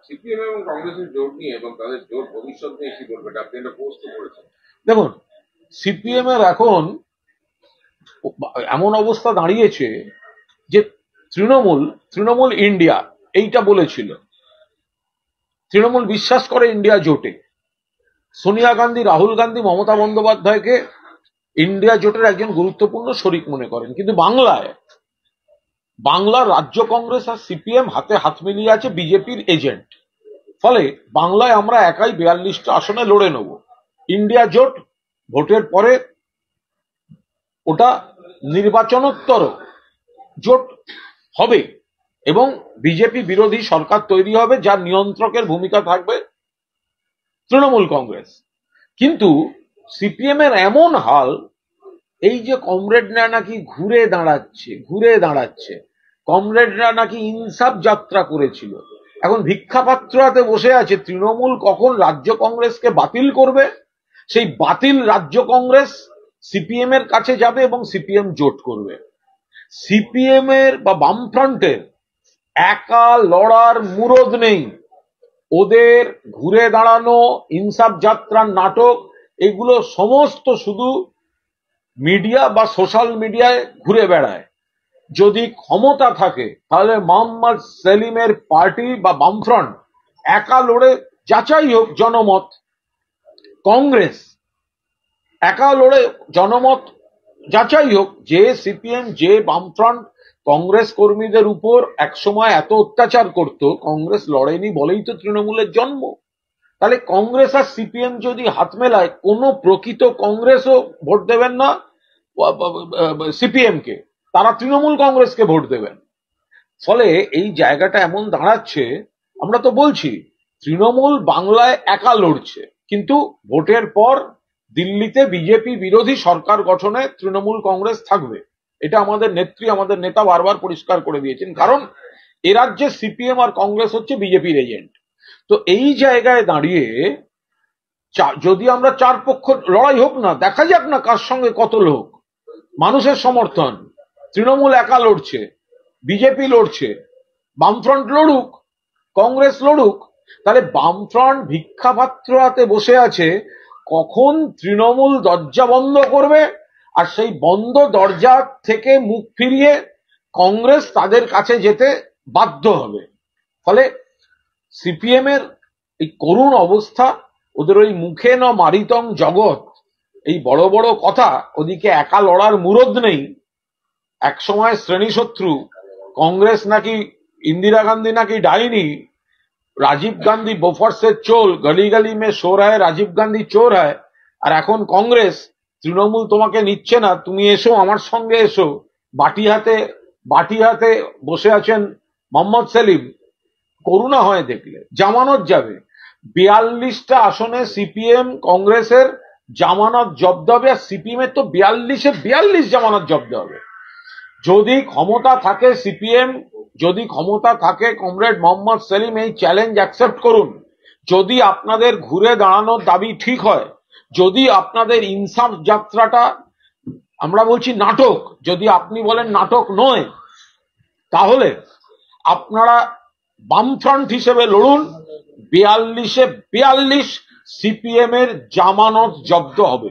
CPM এবং কংগ্রেসের জোট নিয়ে এবং তাদের জোট ভবিষ্যৎ নিয়ে কি বলবেন? আপনি একটা পোস্ট করেছেন। দেখুন, সিপিএম এর এখন এমন অবস্থা দাঁড়িয়েছে যে তৃণমূল ইন্ডিয়া এইটা বলেছিল, তৃণমূল বিশ্বাস করে ইন্ডিয়া জোটে, সোনিয়া গান্ধী, রাহুল গান্ধী, মমতা বন্দ্যোপাধ্যায়কে ইন্ডিয়া জোটের একজন গুরুত্বপূর্ণ শরিক মনে করেন। কিন্তু বাংলার রাজ্য কংগ্রেস আর সিপিএম হাতে হাত মিলিয়ে আছে বিজেপির এজেন্ট। ফলে বাংলায় আমরা একাই 42টা আসনে লড়ে নেব। ইন্ডিয়া জোট ভোটের পরে ওটা নির্বাচনোত্তর জোট হবে এবং বিজেপি বিরোধী সরকার তৈরি হবে, যার নিয়ন্ত্রকের ভূমিকা থাকবে তৃণমূল কংগ্রেস। কিন্তু সিপিএম এর এমন হাল, এই যে কমরেডরা নাকি ঘুরে দাঁড়াচ্ছে, কমরেডরা নাকি ইনসাফ যাত্রা করেছিল, এখন ভিক্ষাপাত্র হাতে বসে আছে। তৃণমূল কখন রাজ্য কংগ্রেসকে বাতিল করবে, সেই বাতিল রাজ্য কংগ্রেস সিপিএম এর কাছে যাবে এবং সিপিএম জোট করবে। সিপিএম এর বা বামফ্রন্টের একা লড়ার মুরদ নেই। ওদের ঘুরে দাঁড়ানো, ইনসাফ যাত্রার নাটক, এগুলো সমস্ত শুধু মিডিয়া বা সোশ্যাল মিডিয়ায় ঘুরে বেড়ায়। যদি ক্ষমতা থাকে তাহলে মোহাম্মদ সেলিমের পার্টি বা বামফ্রন্ট একা লড়ে যাচাই হোক জনমত, কংগ্রেস একা লড়ে জনমত যাচাই হোক যে সিপিএম, যে বামফ্রন্ট কংগ্রেস কর্মীদের উপর একসময় এত অত্যাচার করত, কংগ্রেস লড়েনি বলেই তো তৃণমূলের জন্ম। তাহলে কংগ্রেস আর সিপিএম যদি হাত মেলায়, কোনো প্রকৃত কংগ্রেসও ভোট দেবেন না সিপিএম কে, তারা তৃণমূল কংগ্রেসকে ভোট দেবেন। ফলে এই জায়গাটা এমন দাঁড়াচ্ছে, আমরা তো বলছি তৃণমূল বাংলায় একা লড়ছে, কিন্তু ভোটের পর দিল্লিতে বিজেপি বিরোধী সরকার গঠনে তৃণমূল কংগ্রেস থাকবে। এটা আমাদের নেত্রী, আমাদের নেতা বারবার পরিষ্কার করে দিয়েছেন, কারণ এ রাজ্যে সিপিএম আর কংগ্রেস হচ্ছে বিজেপির এজেন্ট। তো এই জায়গায় দাঁড়িয়ে যদি আমরা চার পক্ষ লড়াই হোক না, দেখা যাক না কার সঙ্গে কত লোক, মানুষের সমর্থন। তৃণমূল একা লড়ছে, বিজেপি লড়ছে, বামফ্রন্ট লড়ুক, কংগ্রেস লড়ুক। তাহলে বামফ্রন্ট ভিক্ষাপাত্র হাতে বসে আছে, কখন তৃণমূল দরজা বন্ধ করবে, আর সেই বন্ধ দরজা থেকে মুখ ফিরিয়ে কংগ্রেস তাদের কাছে যেতে বাধ্য হবে। ফলে সিপিএম এর এই করুণ অবস্থা, ওদের ওই মুখে ন মারিতং জগৎ, এই বড় বড় কথা, ওদিকে একা লড়ার মুরদ নেই। একসময় শ্রেণীশত্রু কংগ্রেস নাকি, ইন্দিরা গান্ধী নাকি ডাইনি, রাজীব গান্ধী বোফর্সের চোর, গলি গলি মে শোর হয় রাজীব গান্ধী চোর হয়। আর এখন কংগ্রেস, তৃণমূল তোমাকে নিচ্ছে না, তুমি এসো আমার সঙ্গে এসো। বাটি হাতে বসে আছেন মোহাম্মদ সেলিম। করুণা হয় দেখলে, জামানত যাবে। 42টা আসনে সিপিএম কংগ্রেসের জামানত জব্দ হবে, আর সিপিএম এর তো 42-এ 42 জামানত জব্দ হবে। যদি ক্ষমতা থাকে সিপিএম, যদি ক্ষমতা থাকে কমরেড মোহাম্মদ সেলিম, এই চ্যালেঞ্জ অ্যাকসেপ্ট করুন। যদি আপনাদের ঘুরে দাঁড়ানোর দাবি ঠিক হয়, যদি আপনাদের ইনসাফ যাত্রাটা, আমরা বলছি নাটক, যদি আপনি বলেন নাটক নয়, তাহলে আপনারা বামফ্রন্ট হিসেবে লড়ুন। 42-এ 42 সিপিএম এর জামানত জব্দ হবে।